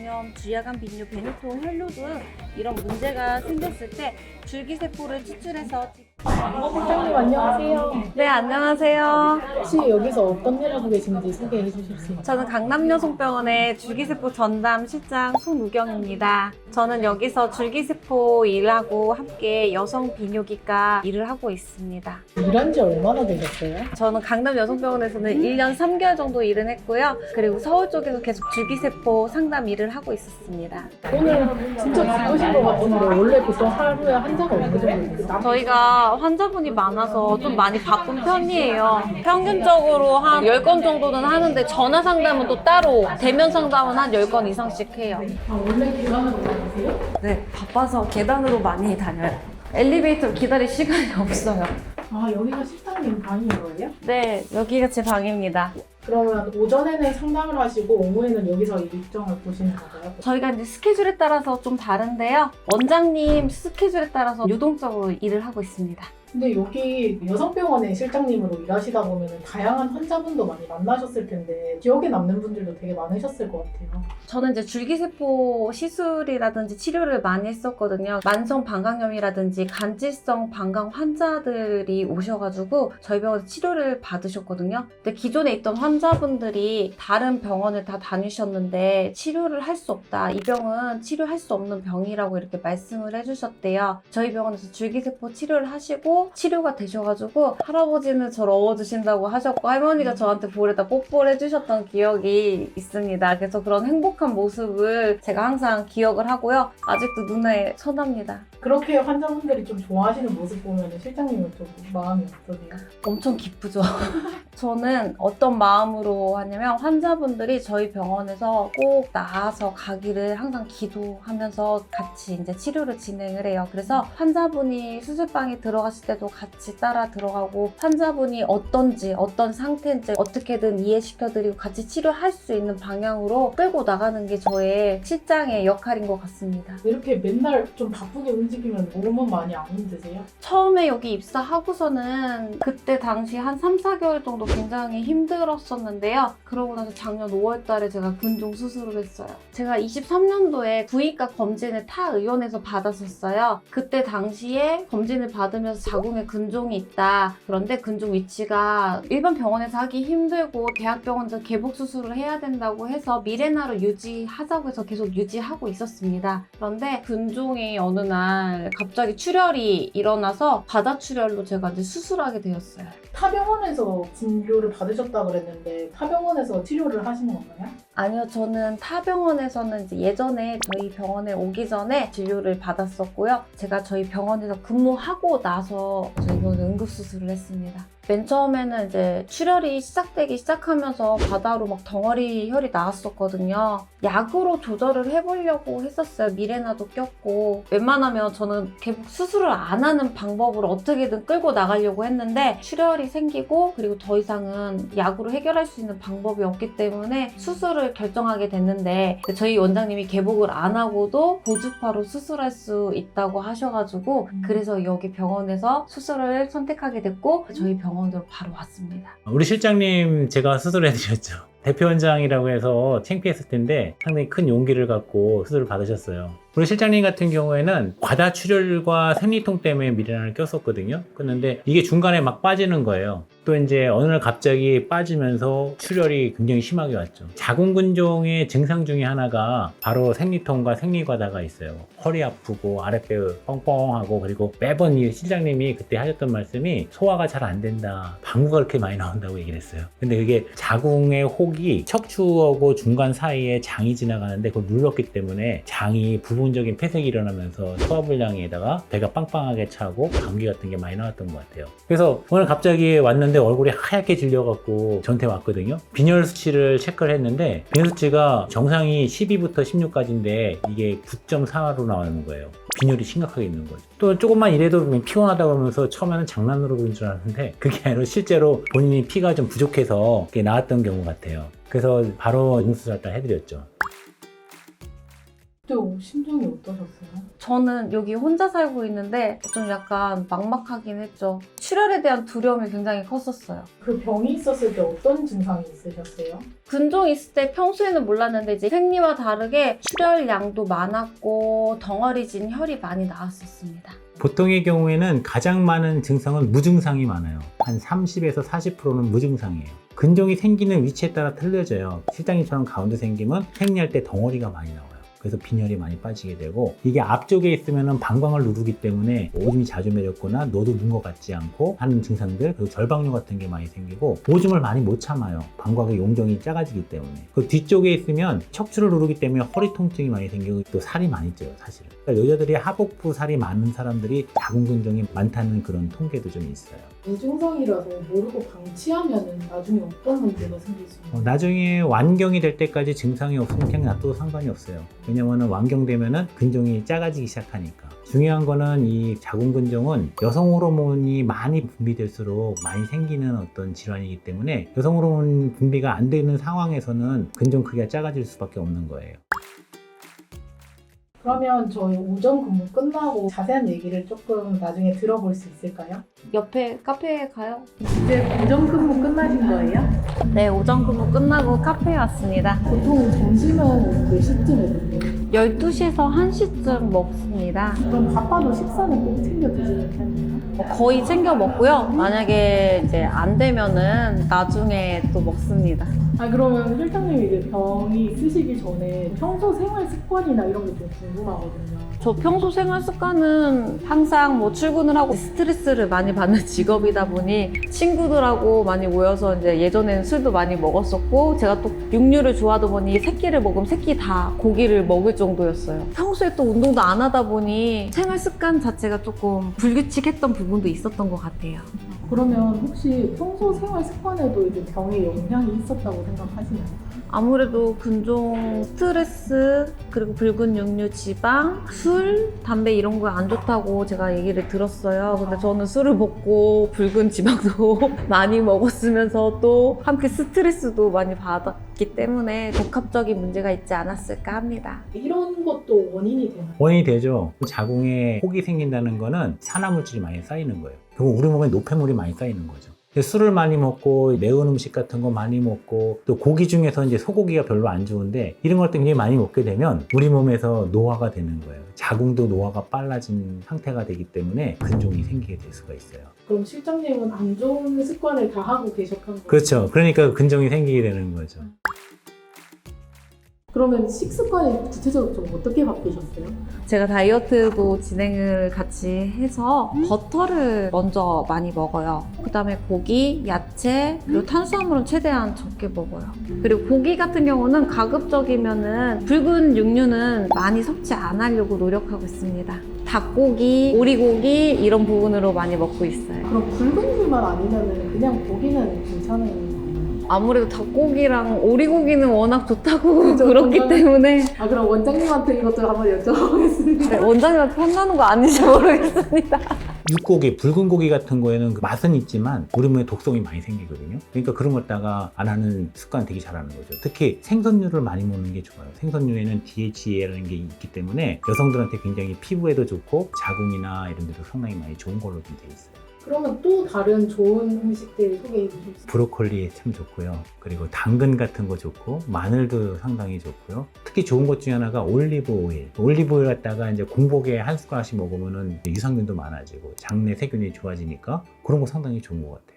장염, 주야간 빈뇨, 베누통, 혈뇨 등 이런 문제가 생겼을 때 줄기세포를 추출해서 실장님 안녕하세요. 네, 안녕하세요. 혹시 여기서 어떤 일 하고 계신지 소개해 주실 수 있나요? 저는 강남여성병원의 줄기세포 전담 실장 송무경입니다. 저는 여기서 줄기세포 일하고 함께 여성 비뇨기과 일을 하고 있습니다. 일한 지 얼마나 되셨어요? 저는 강남여성병원에서는 1년 3개월 정도 일을 했고요. 그리고 서울 쪽에서 계속 줄기세포 상담 일을 하고 있었습니다. 오늘 진짜 바쁘신 것 같은데 원래 보통 하루에 환자가 어느 정도 되세요? 저희가 환자분이 많아서 좀 많이 바쁜 편이에요. 평균적으로 한 10건 정도는 하는데 전화 상담은 또 따로, 대면 상담은 한 10건 이상씩 해요. 원래 계단으로 다니세요? 네, 바빠서 계단으로 많이 다녀요. 엘리베이터 기다릴 시간이 없어요. 여기가 실장님 방인 거예요? 네, 여기가 제 방입니다. 그러면 오전에는 상담을 하시고 오후에는 여기서 일정을 보시는 건가요? 저희가 이제 스케줄에 따라서 좀 다른데요. 원장님 스케줄에 따라서 유동적으로 일을 하고 있습니다. 근데 여기 여성병원의 실장님으로 일하시다 보면 다양한 환자분도 많이 만나셨을 텐데 기억에 남는 분들도 되게 많으셨을 것 같아요. 저는 이제 줄기세포 시술이라든지 치료를 많이 했었거든요. 만성 방광염이라든지 간질성 방광 환자들이 오셔가지고 저희 병원에서 치료를 받으셨거든요. 근데 기존에 있던 환자분들이 다른 병원을 다 다니셨는데 치료를 할 수 없다. 이 병은 치료할 수 없는 병이라고 이렇게 말씀을 해주셨대요. 저희 병원에서 줄기세포 치료를 하시고 치료가 되셔가지고 할아버지는 저를 업어주신다고 하셨고 할머니가 저한테 볼에다 뽀뽀를 해주셨던 기억이 있습니다. 그래서 그런 행복한 모습을 제가 항상 기억을 하고요. 아직도 눈에 선합니다. 그렇게 환자분들이 좀 좋아하시는 모습 보면 실장님은 좀 마음이 어떠세요? 엄청 기쁘죠. 저는 어떤 마음으로 하냐면 환자분들이 저희 병원에서 꼭 나아서 가기를 항상 기도하면서 같이 이제 치료를 진행을 해요. 그래서 환자분이 수술방에 들어갔을 때도 같이 따라 들어가고 환자분이 어떤지 어떤 상태인지 어떻게든 이해시켜드리고 같이 치료할 수 있는 방향으로 끌고 나가는 게 저의 실장의 역할인 것 같습니다. 이렇게 맨날 좀 바쁘게 움직이면 몸은 많이 안 힘드세요? 처음에 여기 입사하고서는 그때 당시 한 3, 4개월 정도 굉장히 힘들었었는데요. 그러고 나서 작년 5월 달에 제가 근종 수술을 했어요. 제가 23년도에 부위과 검진을 타 의원에서 받았었어요. 그때 당시에 검진을 받으면서 자궁에 근종이 있다. 그런데 근종 위치가 일반 병원에서 하기 힘들고 대학병원에서 개복 수술을 해야 된다고 해서 미레나로 유지하자고 해서 계속 유지하고 있었습니다. 그런데 근종이 어느 날 갑자기 출혈이 일어나서 바다출혈로 제가 이제 수술하게 되었어요. 타 병원에서 진료를 받으셨다 그랬는데 타 병원에서 치료를 하시는 건가요? 아니요, 저는 타 병원에서는 이제 예전에 저희 병원에 오기 전에 진료를 받았었고요. 제가 저희 병원에서 근무하고 나서 저희 병원에 응급수술을 했습니다. 맨 처음에는 이제 출혈이 시작되기 시작하면서 바다로 막 덩어리 혈이 나왔었거든요. 약으로 조절을 해보려고 했었어요. 미레나도 꼈고 웬만하면 저는 개복 수술을 안 하는 방법으로 어떻게든 끌고 나가려고 했는데 출혈이 생기고 그리고 더 이상은 약으로 해결할 수 있는 방법이 없기 때문에 수술을 결정하게 됐는데 저희 원장님이 개복을 안 하고도 고주파로 수술할 수 있다고 하셔가지고 그래서 여기 병원에서 수술을 선택하게 됐고 저희 병원으로 바로 왔습니다. 우리 실장님 제가 수술해드렸죠. 대표원장이라고 해서 창피했을 텐데 상당히 큰 용기를 갖고 수술을 받으셨어요. 우리 실장님 같은 경우에는 과다출혈과 생리통 때문에 미레나를 꼈었거든요. 그런데 이게 중간에 막 빠지는 거예요. 또 이제 어느 날 갑자기 빠지면서 출혈이 굉장히 심하게 왔죠. 자궁근종의 증상 중에 하나가 바로 생리통과 생리과다가 있어요. 허리 아프고 아랫배 뻥뻥하고 그리고 매번 이 실장님이 그때 하셨던 말씀이 소화가 잘 안 된다. 방구가 그렇게 많이 나온다고 얘기를 했어요. 근데 그게 자궁의 혹이 척추하고 중간 사이에 장이 지나가는데 그걸 눌렀기 때문에 장이 부분적인 폐색이 일어나면서 소화불량에다가 배가 빵빵하게 차고 감기 같은 게 많이 나왔던 것 같아요. 그래서 오늘 갑자기 왔는데 얼굴이 하얗게 질려갖고 저한테 왔거든요. 빈혈 수치를 체크를 했는데 빈혈 수치가 정상이 12부터 16까지인데 이게 9.4로 나오는 거예요. 빈혈이 심각하게 있는 거죠. 또 조금만 이래도 피곤하다고 하면서 처음에는 장난으로 그런 줄 알았는데 그게 아니라 실제로 본인이 피가 좀 부족해서 그게 나왔던 경우 같아요. 그래서 바로 응수술을 해드렸죠. 그때 심정이 어떠셨어요? 저는 여기 혼자 살고 있는데 좀 약간 막막하긴 했죠. 출혈에 대한 두려움이 굉장히 컸었어요. 그 병이 있었을 때 어떤 증상이 있으셨어요? 근종 있을 때 평소에는 몰랐는데 이제 생리와 다르게 출혈량도 많았고 덩어리진 혈이 많이 나왔었습니다. 보통의 경우에는 가장 많은 증상은 무증상이 많아요. 한 30에서 40%는 무증상이에요. 근종이 생기는 위치에 따라 틀려져요. 실장님처럼 가운데 생기면 생리할 때 덩어리가 많이 나와요. 그래서 빈혈이 많이 빠지게 되고, 이게 앞쪽에 있으면 방광을 누르기 때문에 오줌이 자주 매렸거나 너도 눈 것 같지 않고 하는 증상들, 그리고 절박류 같은 게 많이 생기고, 오줌을 많이 못 참아요. 방광의 용종이 작아지기 때문에. 그 뒤쪽에 있으면 척추를 누르기 때문에 허리 통증이 많이 생기고 또 살이 많이 쪄요, 사실은. 그러니까 여자들이 하복부 살이 많은 사람들이 자궁근종이 많다는 그런 통계도 좀 있어요. 무증상이라서 모르고 방치하면 나중에 어떤 문제가 생길 수 있나요? 나중에 완경이 될 때까지 증상이 없으면 그냥 놔둬도 상관이 없어요. 왜냐면 완경되면은 근종이 작아지기 시작하니까. 중요한 거는 이 자궁근종은 여성 호르몬이 많이 분비될수록 많이 생기는 어떤 질환이기 때문에 여성 호르몬 분비가 안 되는 상황에서는 근종 크기가 작아질 수밖에 없는 거예요. 그러면 저희 오전 근무 끝나고 자세한 얘기를 조금 나중에 들어볼 수 있을까요? 옆에 카페에 가요? 이제 오전 근무 끝나신 거예요? 네, 오전 근무 끝나고 카페에 왔습니다. 보통 점심은 몇 시쯤에 드세요? 12시에서 1시쯤 먹습니다. 그럼 바빠도 식사는 꼭 챙겨 드시는 편이에요? 거의 챙겨 먹고요. 만약에 이제 안 되면은 나중에 또 먹습니다. 그러면 실장님이 이제 병이 있으시기 전에 평소 생활 습관이나 이런 게 좀 궁금하거든요. 저 평소 생활 습관은 항상 뭐 출근을 하고 스트레스를 많이 받는 직업이다 보니 친구들하고 많이 모여서 이제 예전에는 술도 많이 먹었었고, 제가 또 육류를 좋아하다 보니 새끼를 먹으면 새끼 다 고기를 먹을 정도였어요. 평소에 또 운동도 안 하다 보니 생활 습관 자체가 조금 불규칙했던 부분도 있었던 것 같아요. 그러면 혹시 평소 생활 습관에도 이제 병의 영향이 있었다고 생각하시나요? 아무래도 근종, 스트레스, 그리고 붉은 육류, 지방, 술, 담배 이런 거 안 좋다고 제가 얘기를 들었어요. 근데 저는 술을 먹고 붉은 지방도 많이 먹었으면서 또 함께 스트레스도 많이 받았기 때문에 복합적인 문제가 있지 않았을까 합니다. 이런 것도 원인이 되나요? 원인이 되죠. 자궁에 혹이 생긴다는 거는 산화물질이 많이 쌓이는 거예요. 결국 우리 몸에 노폐물이 많이 쌓이는 거죠. 술을 많이 먹고 매운 음식 같은 거 많이 먹고 또 고기 중에서 이제 소고기가 별로 안 좋은데 이런 걸 굉장히 많이 먹게 되면 우리 몸에서 노화가 되는 거예요. 자궁도 노화가 빨라진 상태가 되기 때문에 근종이 생기게 될 수가 있어요. 그럼 실장님은 안 좋은 습관을 다 하고 계셨던 거예요? 그렇죠. 그러니까 근종이 생기게 되는 거죠. 그러면 식습관이 구체적으로 좀 어떻게 바뀌셨어요? 제가 다이어트도 진행을 같이 해서 버터를 먼저 많이 먹어요. 그 다음에 고기, 야채, 그리고 탄수화물은 최대한 적게 먹어요. 그리고 고기 같은 경우는 가급적이면은 붉은 육류는 많이 섭취 안 하려고 노력하고 있습니다. 닭고기, 오리고기 이런 부분으로 많이 먹고 있어요. 그럼 붉은 류만 아니면 그냥 고기는 괜찮은 건가요? 아무래도 닭고기랑 오리고기는 워낙 좋다고 그죠, 그렇기 건강에- 때문에 그럼 원장님한테 이것도 한번 여쭤보겠습니다. 네, 원장님한테 혼나는 거 아닌지 모르겠습니다. 육고기, 붉은 고기 같은 거에는 그 맛은 있지만 우리 몸에 독성이 많이 생기거든요. 그러니까 그런 걸 다가 안 하는 습관 되게 잘하는 거죠. 특히 생선류를 많이 먹는 게 좋아요. 생선류에는 DHA라는 게 있기 때문에 여성들한테 굉장히 피부에도 좋고 자궁이나 이런 데도 상당히 많이 좋은 걸로 좀 돼 있어요. 그러면 또 다른 좋은 음식들 소개해 주실 수 있어요? 브로콜리 참 좋고요. 그리고 당근 같은 거 좋고 마늘도 상당히 좋고요. 특히 좋은 것 중에 하나가 올리브 오일. 올리브 오일 갖다가 이제 공복에 한 숟가락씩 먹으면은 유산균도 많아지고 장내 세균이 좋아지니까 그런 거 상당히 좋은 것 같아요.